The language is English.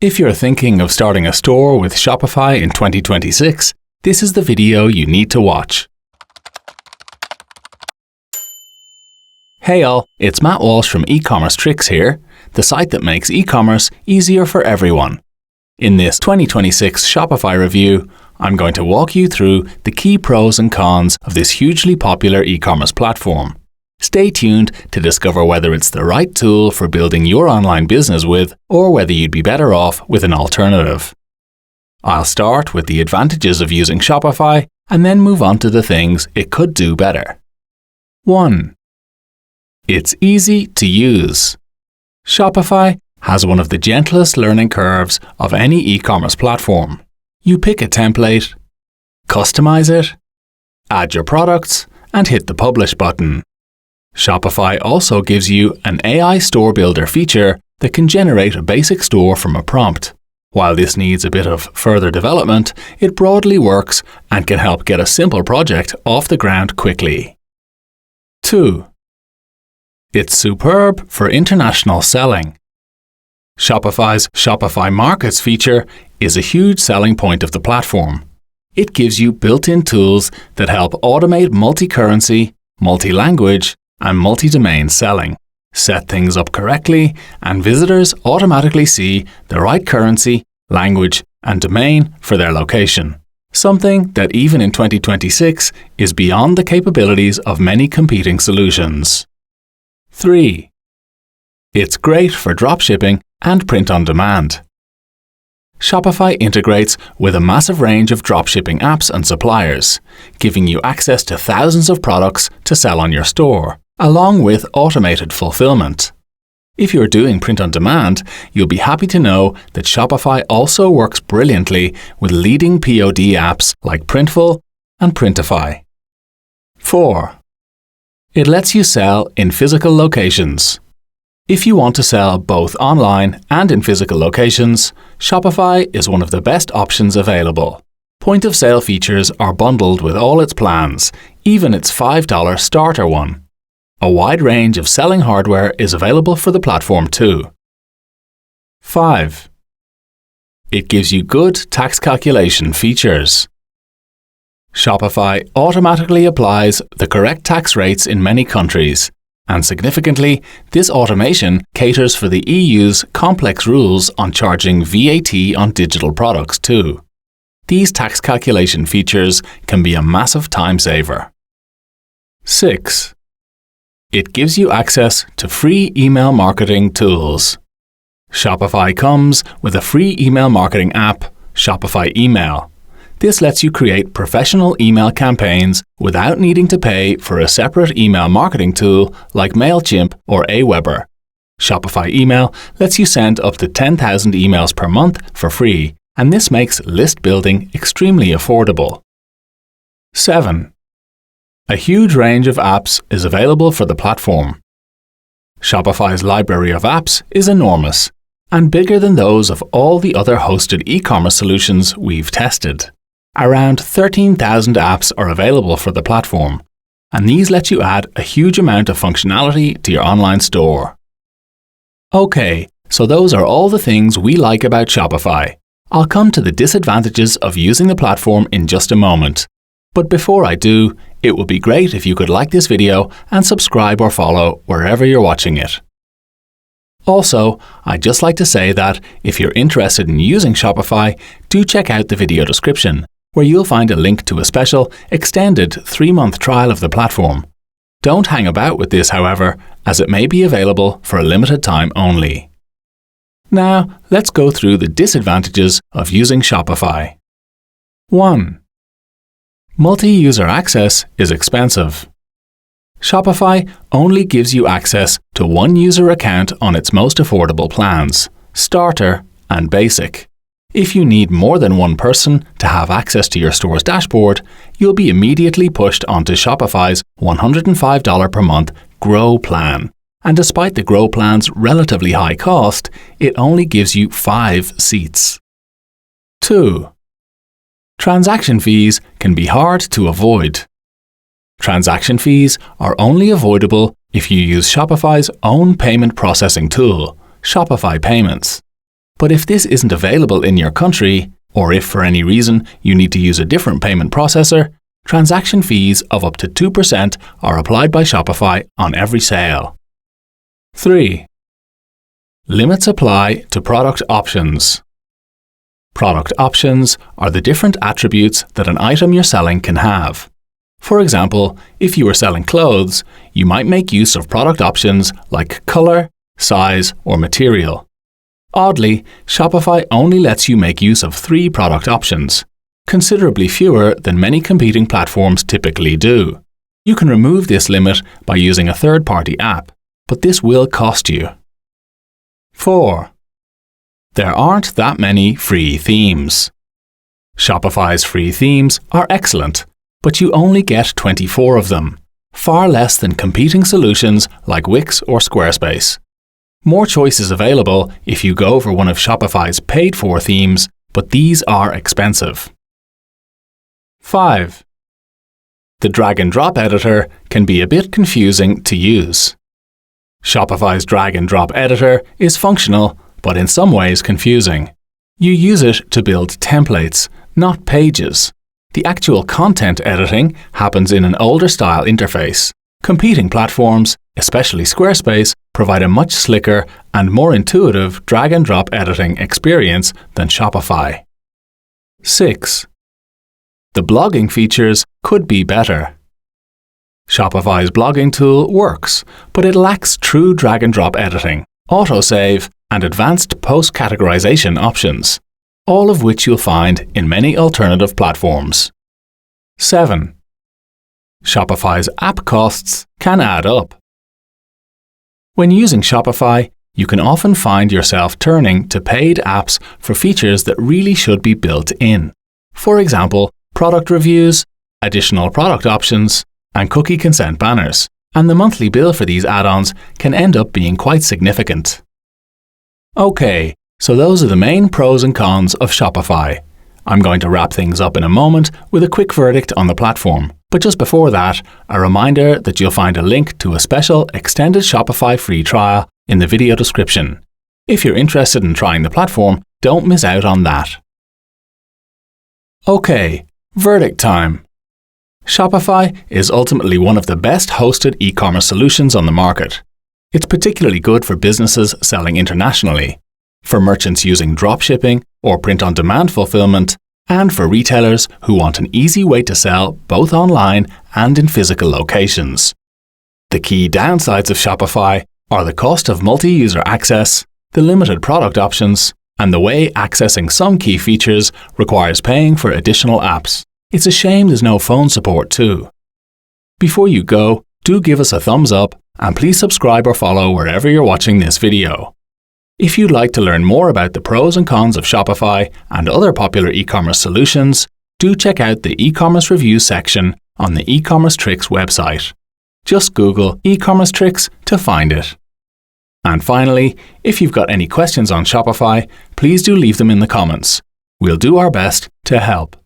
If you're thinking of starting a store with Shopify in 2026, this is the video you need to watch. Hey all, it's Matt Walsh from Ecommercetrix here, the site that makes e-commerce easier for everyone. In this 2026 Shopify review, I'm going to walk you through the key pros and cons of this hugely popular e-commerce platform. Stay tuned to discover whether it's the right tool for building your online business with, or whether you'd be better off with an alternative. I'll start with the advantages of using Shopify and then move on to the things it could do better. 1. It's easy to use. Shopify has one of the gentlest learning curves of any e-commerce platform. You pick a template, customize it, add your products, and hit the Publish button. Shopify also gives you an AI store builder feature that can generate a basic store from a prompt. While this needs a bit of further development, it broadly works and can help get a simple project off the ground quickly. 2. It's superb for international selling. Shopify's Shopify Markets feature is a huge selling point of the platform. It gives you built-in tools that help automate multi-currency, multi-language, and multi-domain selling. Set things up correctly, and visitors automatically see the right currency, language, and domain for their location. Something that even in 2026 is beyond the capabilities of many competing solutions. 3. It's great for dropshipping and print on demand. Shopify integrates with a massive range of dropshipping apps and suppliers, giving you access to thousands of products to sell on your store, along with automated fulfillment. If you're doing print on demand, you'll be happy to know that Shopify also works brilliantly with leading POD apps like Printful and Printify. 4. It lets you sell in physical locations. If you want to sell both online and in physical locations, Shopify is one of the best options available. Point-of-sale features are bundled with all its plans, even its $5 starter one. A wide range of selling hardware is available for the platform too. 5. It gives you good tax calculation features. Shopify automatically applies the correct tax rates in many countries, and significantly, this automation caters for the EU's complex rules on charging VAT on digital products too. These tax calculation features can be a massive time saver. 6. It gives you access to free email marketing tools. Shopify comes with a free email marketing app, Shopify Email. This lets you create professional email campaigns without needing to pay for a separate email marketing tool like MailChimp or Aweber. Shopify Email lets you send up to 10,000 emails per month for free, and this makes list building extremely affordable. 7. A huge range of apps is available for the platform. Shopify's library of apps is enormous and bigger than those of all the other hosted e-commerce solutions we've tested. Around 13,000 apps are available for the platform, and these let you add a huge amount of functionality to your online store. Okay, so those are all the things we like about Shopify. I'll come to the disadvantages of using the platform in just a moment. But before I do, it would be great if you could like this video and subscribe or follow wherever you're watching it. Also, I'd just like to say that if you're interested in using Shopify, do check out the video description, where you'll find a link to a special, extended 3-month trial of the platform. Don't hang about with this, however, as it may be available for a limited time only. Now, let's go through the disadvantages of using Shopify. 1. Multi-user access is expensive. Shopify only gives you access to one user account on its most affordable plans, Starter and Basic. If you need more than one person to have access to your store's dashboard, you'll be immediately pushed onto Shopify's $105 per month Grow plan. And despite the Grow plan's relatively high cost, it only gives you 5 seats. 2. Transaction fees can be hard to avoid. Transaction fees are only avoidable if you use Shopify's own payment processing tool, Shopify Payments. But if this isn't available in your country, or if for any reason you need to use a different payment processor, transaction fees of up to 2% are applied by Shopify on every sale. 3. Limits apply to product options. Product options are the different attributes that an item you're selling can have. For example, if you were selling clothes, you might make use of product options like color, size, or material. Oddly, Shopify only lets you make use of 3 product options, considerably fewer than many competing platforms typically do. You can remove this limit by using a third-party app, but this will cost you. 4. There aren't that many free themes. Shopify's free themes are excellent, but you only get 24 of them, far less than competing solutions like Wix or Squarespace. More choice is available if you go for one of Shopify's paid-for themes, but these are expensive. 5. The drag-and-drop editor can be a bit confusing to use. Shopify's drag-and-drop editor is functional, but in some ways confusing. You use it to build templates, not pages. The actual content editing happens in an older-style interface. Competing platforms, especially Squarespace, provide a much slicker and more intuitive drag-and-drop editing experience than Shopify. 6. The blogging features could be better. Shopify's blogging tool works, but it lacks true drag-and-drop editing, autosave, and advanced post-categorization options, all of which you'll find in many alternative platforms. 7. Shopify's app costs can add up. When using Shopify, you can often find yourself turning to paid apps for features that really should be built in. For example, product reviews, additional product options, and cookie consent banners, and the monthly bill for these add-ons can end up being quite significant. Okay, so those are the main pros and cons of Shopify. I'm going to wrap things up in a moment with a quick verdict on the platform. But just before that, a reminder that you'll find a link to a special extended Shopify free trial in the video description. If you're interested in trying the platform, don't miss out on that. Okay, verdict time. Shopify is ultimately one of the best hosted e-commerce solutions on the market. It's particularly good for businesses selling internationally, for merchants using dropshipping or print-on-demand fulfillment, and for retailers who want an easy way to sell both online and in physical locations. The key downsides of Shopify are the cost of multi-user access, the limited product options, and the way accessing some key features requires paying for additional apps. It's a shame there's no phone support too. Before you go, do give us a thumbs up and please subscribe or follow wherever you're watching this video. If you'd like to learn more about the pros and cons of Shopify and other popular e-commerce solutions, do check out the e-commerce reviews section on the Ecommercetrix website. Just Google Ecommercetrix to find it. And finally, if you've got any questions on Shopify, please do leave them in the comments. We'll do our best to help.